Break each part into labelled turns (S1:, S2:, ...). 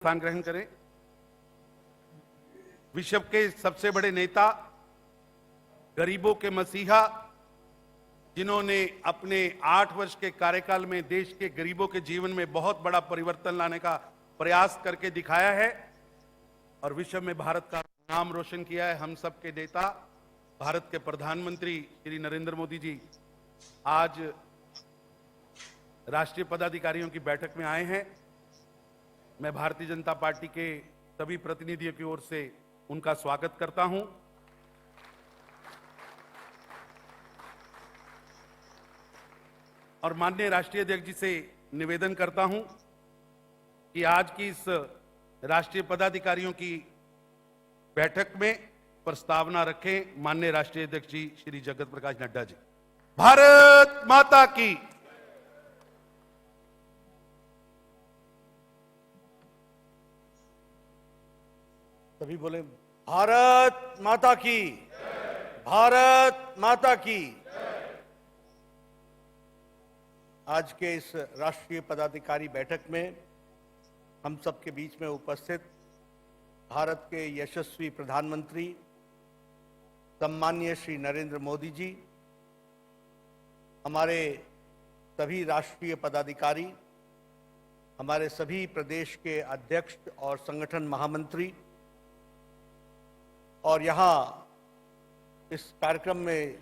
S1: स्थान ग्रहण करें। विश्व के सबसे बड़े नेता, गरीबों के मसीहा, जिन्होंने अपने 8 वर्ष के कार्यकाल में देश के गरीबों के जीवन में बहुत बड़ा परिवर्तन लाने का प्रयास करके दिखाया है और विश्व में भारत का नाम रोशन किया है। हम सब के नेता, भारत के प्रधानमंत्री श्री नरेंद्र मोदी जी आज राष्ट्रीय पदाधिकारियों की बैठक में आए हैं। मैं भारतीय जनता पार्टी के सभी प्रतिनिधियों की ओर से उनका स्वागत करता हूं और माननीय राष्ट्रीय अध्यक्ष जी से निवेदन करता हूं कि आज की इस राष्ट्रीय पदाधिकारियों की बैठक में प्रस्तावना रखें माननीय राष्ट्रीय अध्यक्ष जी श्री जगत प्रकाश नड्डा जी। भारत माता की।
S2: सभी बोले भारत माता की, भारत माता की। आज के इस राष्ट्रीय पदाधिकारी बैठक में हम सबके बीच में उपस्थित भारत के यशस्वी प्रधानमंत्री सम्माननीय श्री नरेंद्र मोदी जी, हमारे सभी राष्ट्रीय पदाधिकारी, हमारे सभी प्रदेश के अध्यक्ष और संगठन महामंत्री और यहाँ इस कार्यक्रम में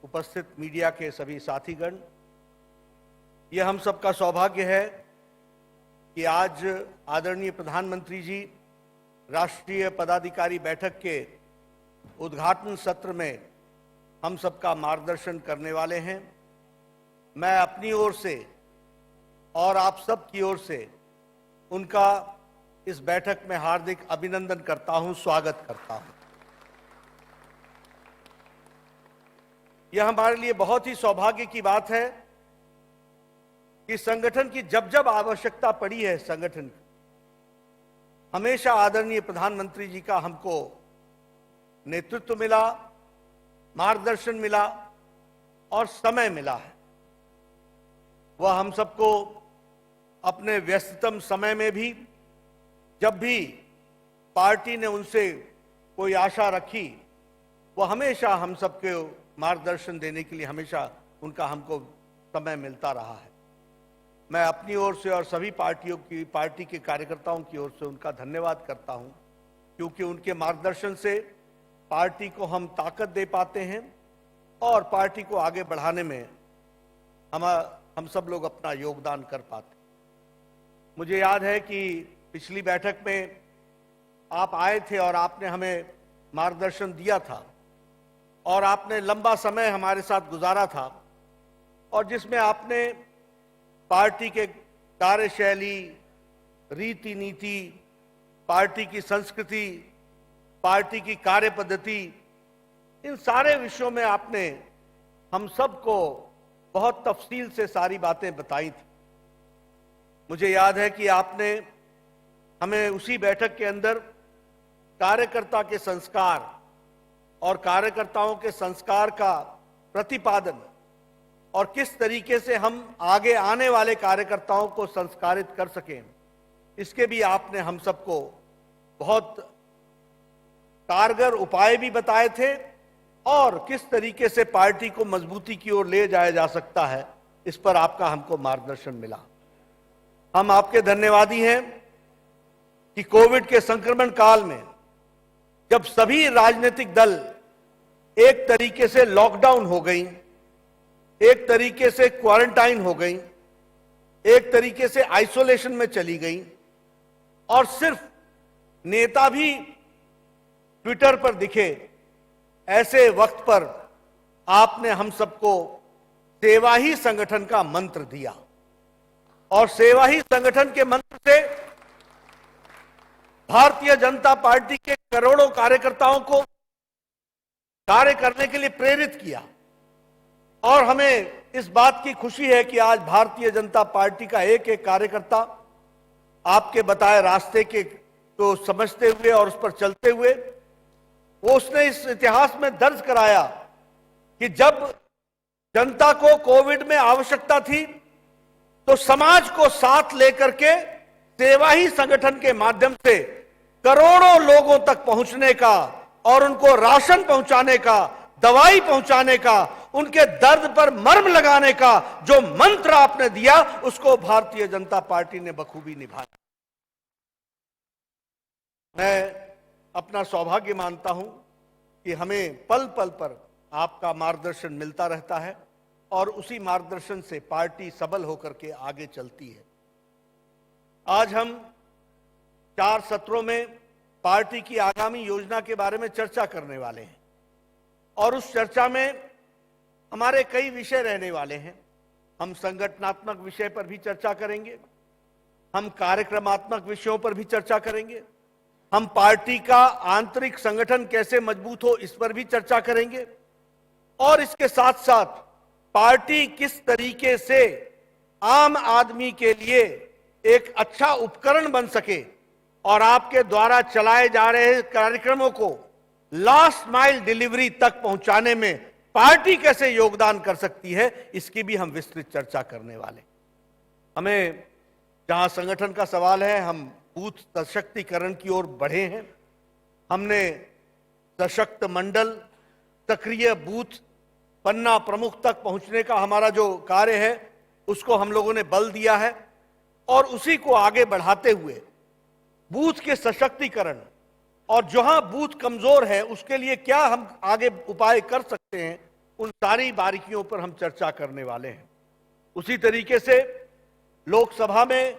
S2: उपस्थित मीडिया के सभी साथीगण, यह हम सबका सौभाग्य है कि आज आदरणीय प्रधानमंत्री जी राष्ट्रीय पदाधिकारी बैठक के उद्घाटन सत्र में हम सबका मार्गदर्शन करने वाले हैं। मैं अपनी ओर से और आप सब की ओर से उनका इस बैठक में हार्दिक अभिनंदन करता हूं, स्वागत करता हूं। यह हमारे लिए बहुत ही सौभाग्य की बात है कि संगठन की जब जब आवश्यकता पड़ी है, संगठन की हमेशा आदरणीय प्रधानमंत्री जी का हमको नेतृत्व मिला, मार्गदर्शन मिला और समय मिला है। वह हम सबको अपने व्यस्ततम समय में भी, जब भी पार्टी ने उनसे कोई आशा रखी, वह हमेशा हम सबके मार्गदर्शन देने के लिए हमेशा उनका हमको समय मिलता रहा है। मैं अपनी ओर से और सभी पार्टी के कार्यकर्ताओं की ओर से उनका धन्यवाद करता हूं, क्योंकि उनके मार्गदर्शन से पार्टी को हम ताकत दे पाते हैं और पार्टी को आगे बढ़ाने में हम सब लोग अपना योगदान कर पाते हैं। मुझे याद है कि पिछली बैठक में आप आए थे और आपने हमें मार्गदर्शन दिया था और आपने लंबा समय हमारे साथ गुजारा था और जिसमें आपने पार्टी के कार्यशैली, रीति नीति, पार्टी की संस्कृति, पार्टी की कार्य पद्धति, इन सारे विषयों में आपने हम सबको बहुत तफसील से सारी बातें बताई थी। मुझे याद है कि आपने हमें उसी बैठक के अंदर कार्यकर्ता के संस्कार और कार्यकर्ताओं के संस्कार का प्रतिपादन और किस तरीके से हम आगे आने वाले कार्यकर्ताओं को संस्कारित कर सकें, इसके भी आपने हम सबको बहुत कारगर उपाय भी बताए थे और किस तरीके से पार्टी को मजबूती की ओर ले जाया जा सकता है, इस पर आपका हमको मार्गदर्शन मिला। हम आपके धन्यवादी हैं कि कोविड के संक्रमण काल में जब सभी राजनीतिक दल एक तरीके से लॉकडाउन हो गई, एक तरीके से क्वारंटाइन हो गई, एक तरीके से आइसोलेशन में चली गई और सिर्फ नेता भी ट्विटर पर दिखे, ऐसे वक्त पर आपने हम सबको सेवा ही संगठन का मंत्र दिया और सेवा ही संगठन के मंत्र से भारतीय जनता पार्टी के करोड़ों कार्यकर्ताओं को कार्य करने के लिए प्रेरित किया और हमें इस बात की खुशी है कि आज भारतीय जनता पार्टी का एक एक कार्यकर्ता आपके बताए रास्ते के को समझते हुए और उस पर चलते हुए वो उसने इस इतिहास में दर्ज कराया कि जब जनता को कोविड में आवश्यकता थी तो समाज को साथ लेकर के सेवा ही संगठन के माध्यम से करोड़ों लोगों तक पहुंचने का और उनको राशन पहुंचाने का, दवाई पहुंचाने का, उनके दर्द पर मर्म लगाने का जो मंत्र आपने दिया, उसको भारतीय जनता पार्टी ने बखूबी निभाया। मैं अपना सौभाग्य मानता हूं कि हमें पल पल पर आपका मार्गदर्शन मिलता रहता है और उसी मार्गदर्शन से पार्टी सबल होकर के आगे चलती है। आज हम 4 सत्रों में पार्टी की आगामी योजना के बारे में चर्चा करने वाले हैं और उस चर्चा में हमारे कई विषय रहने वाले हैं। हम संगठनात्मक विषय पर भी चर्चा करेंगे, हम कार्यक्रमात्मक विषयों पर भी चर्चा करेंगे, हम पार्टी का आंतरिक संगठन कैसे मजबूत हो इस पर भी चर्चा करेंगे और इसके साथ साथ पार्टी किस तरीके से आम आदमी के लिए एक अच्छा उपकरण बन सके और आपके द्वारा चलाए जा रहे कार्यक्रमों को लास्ट माइल डिलीवरी तक पहुंचाने में पार्टी कैसे योगदान कर सकती है, इसकी भी हम विस्तृत चर्चा करने वाले। हमें जहां संगठन का सवाल है, हम बूथ सशक्तिकरण की ओर बढ़े हैं। हमने सशक्त मंडल, सक्रिय बूथ, पन्ना प्रमुख तक पहुंचने का हमारा जो कार्य है उसको हम लोगों ने बल दिया है और उसी को आगे बढ़ाते हुए बूथ के सशक्तिकरण और जहां बूथ कमजोर है उसके लिए क्या हम आगे उपाय कर सकते हैं, उन सारी बारीकियों पर हम चर्चा करने वाले हैं। उसी तरीके से लोकसभा में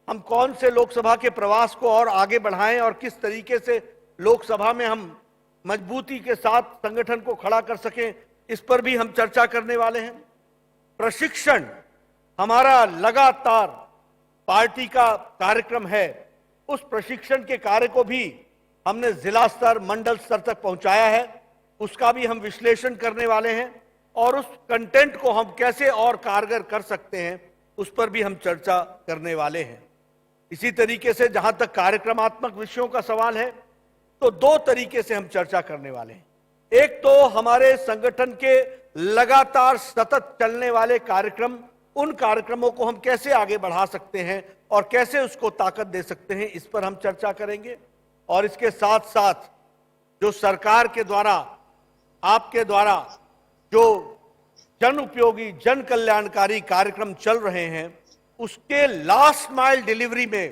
S2: हम कौन से लोकसभा के प्रवास को और आगे बढ़ाएं और किस तरीके से लोकसभा में हम मजबूती के साथ संगठन को खड़ा कर सकें, इस पर भी हम चर्चा करने वाले हैं। प्रशिक्षण हमारा लगातार पार्टी का कार्यक्रम है, उस प्रशिक्षण के कार्य को भी हमने जिला स्तर, मंडल स्तर तक पहुंचाया है, उसका भी हम विश्लेषण करने वाले हैं और उस कंटेंट को हम कैसे और कारगर कर सकते हैं उस पर भी हम चर्चा करने वाले हैं। इसी तरीके से जहां तक कार्यक्रमात्मक विषयों का सवाल है तो 2 तरीके से हम चर्चा करने वाले हैं। एक तो हमारे संगठन के लगातार सतत चलने वाले कार्यक्रम, उन कार्यक्रमों को हम कैसे आगे बढ़ा सकते हैं और कैसे उसको ताकत दे सकते हैं, इस पर हम चर्चा करेंगे। और इसके साथ साथ जो सरकार के द्वारा, आपके द्वारा जो जन उपयोगी, जन कल्याणकारी कार्यक्रम चल रहे हैं, उसके लास्ट माइल डिलीवरी में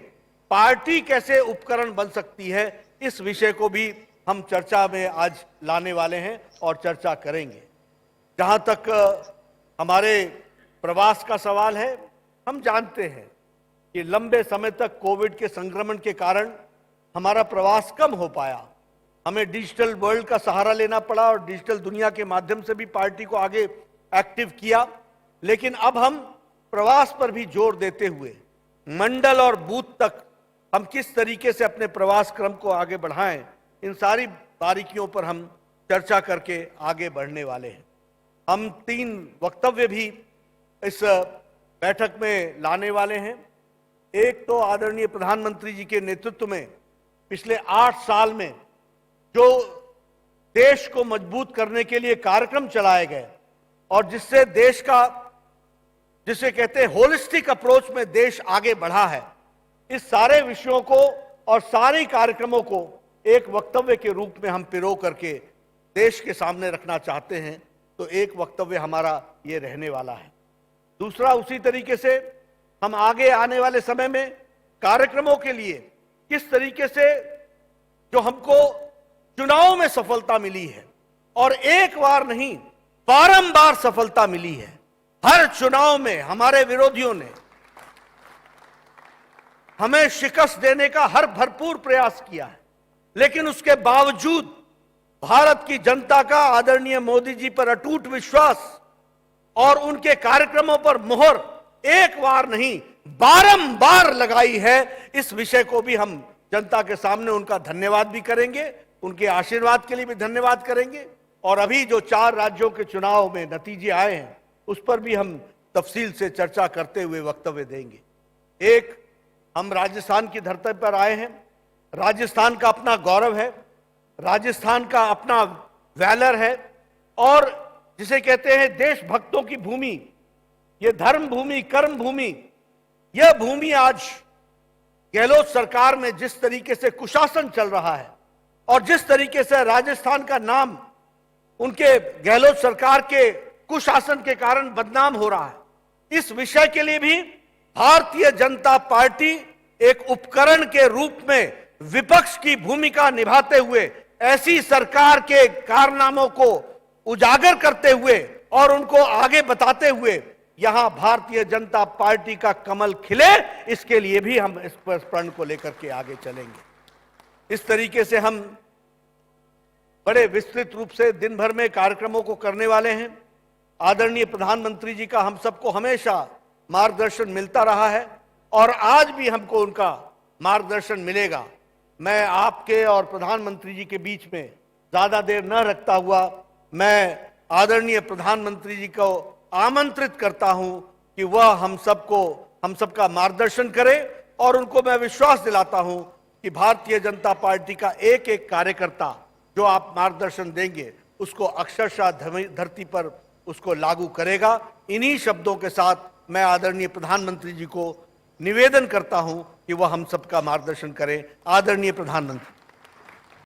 S2: पार्टी कैसे उपकरण बन सकती है, इस विषय को भी हम चर्चा में आज लाने वाले हैं और चर्चा करेंगे। जहां तक हमारे प्रवास का सवाल है, हम जानते हैं कि लंबे समय तक कोविड के संक्रमण के कारण हमारा प्रवास कम हो पाया। हमें डिजिटल वर्ल्ड का सहारा लेना पड़ा और डिजिटल दुनिया के माध्यम से भी पार्टी को आगे एक्टिव किया। लेकिन अब हम प्रवास पर भी जोर देते हुए मंडल और बूथ तक हम किस तरीके से अपने प्रवास क्रम को आगे बढ़ाएं, इन सारी बारीकियों पर हम चर्चा करके आगे बढ़ने वाले हैं। हम 3 वक्तव्य भी इस बैठक में लाने वाले हैं। एक तो आदरणीय प्रधानमंत्री जी के नेतृत्व में पिछले 8 साल में जो देश को मजबूत करने के लिए कार्यक्रम चलाए गए और जिससे देश का, जिसे कहते हैं होलिस्टिक अप्रोच में देश आगे बढ़ा है, इस सारे विषयों को और सारे कार्यक्रमों को एक वक्तव्य के रूप में हम पिरो करके देश के सामने रखना चाहते हैं। तो एक वक्तव्य हमारा ये रहने वाला है। दूसरा, उसी तरीके से हम आगे आने वाले समय में कार्यक्रमों के लिए किस तरीके से जो हमको चुनाव में सफलता मिली है, और एक बार नहीं बारंबार सफलता मिली है, हर चुनाव में हमारे विरोधियों ने हमें शिकस्त देने का हर भरपूर प्रयास किया है, लेकिन उसके बावजूद भारत की जनता का आदरणीय मोदी जी पर अटूट विश्वास और उनके कार्यक्रमों पर मुहर एक बार नहीं बारंबार लगाई है। इस विषय को भी हम जनता के सामने उनका धन्यवाद भी करेंगे, उनके आशीर्वाद के लिए भी धन्यवाद करेंगे। और अभी जो 4 राज्यों के चुनाव में नतीजे आए हैं उस पर भी हम तफसील से चर्चा करते हुए वक्तव्य देंगे। एक, हम राजस्थान की धरती पर आए हैं, राजस्थान का अपना गौरव है, राजस्थान का अपना वैलर है और जिसे कहते हैं देशभक्तों की भूमि, ये धर्म भूमि, कर्म भूमि, यह भूमि आज गहलोत सरकार में जिस तरीके से कुशासन चल रहा है और जिस तरीके से राजस्थान का नाम उनके गहलोत सरकार के कुशासन के कारण बदनाम हो रहा है, इस विषय के लिए भी भारतीय जनता पार्टी एक उपकरण के रूप में विपक्ष की भूमिका निभाते हुए ऐसी सरकार के कारनामों को उजागर करते हुए और उनको आगे बताते हुए यहां भारतीय जनता पार्टी का कमल खिले, इसके लिए भी हम इस प्रण को लेकर के आगे चलेंगे। इस तरीके से हम बड़े विस्तृत रूप से दिन भर में कार्यक्रमों को करने वाले हैं। आदरणीय प्रधानमंत्री जी का हम सबको हमेशा मार्गदर्शन मिलता रहा है और आज भी हमको उनका मार्गदर्शन मिलेगा। मैं आपके और प्रधानमंत्री जी के बीच में ज्यादा देर न रखता हुआ मैं आदरणीय प्रधानमंत्री जी को आमंत्रित करता हूं कि वह हम सबका मार्गदर्शन करें और उनको मैं विश्वास दिलाता हूं कि भारतीय जनता पार्टी का एक एक कार्यकर्ता जो आप मार्गदर्शन देंगे उसको अक्षरशः धरती पर उसको लागू करेगा। इन्हीं शब्दों के साथ मैं आदरणीय प्रधानमंत्री जी को निवेदन करता हूं कि वह हम सबका मार्गदर्शन करें। आदरणीय प्रधानमंत्री।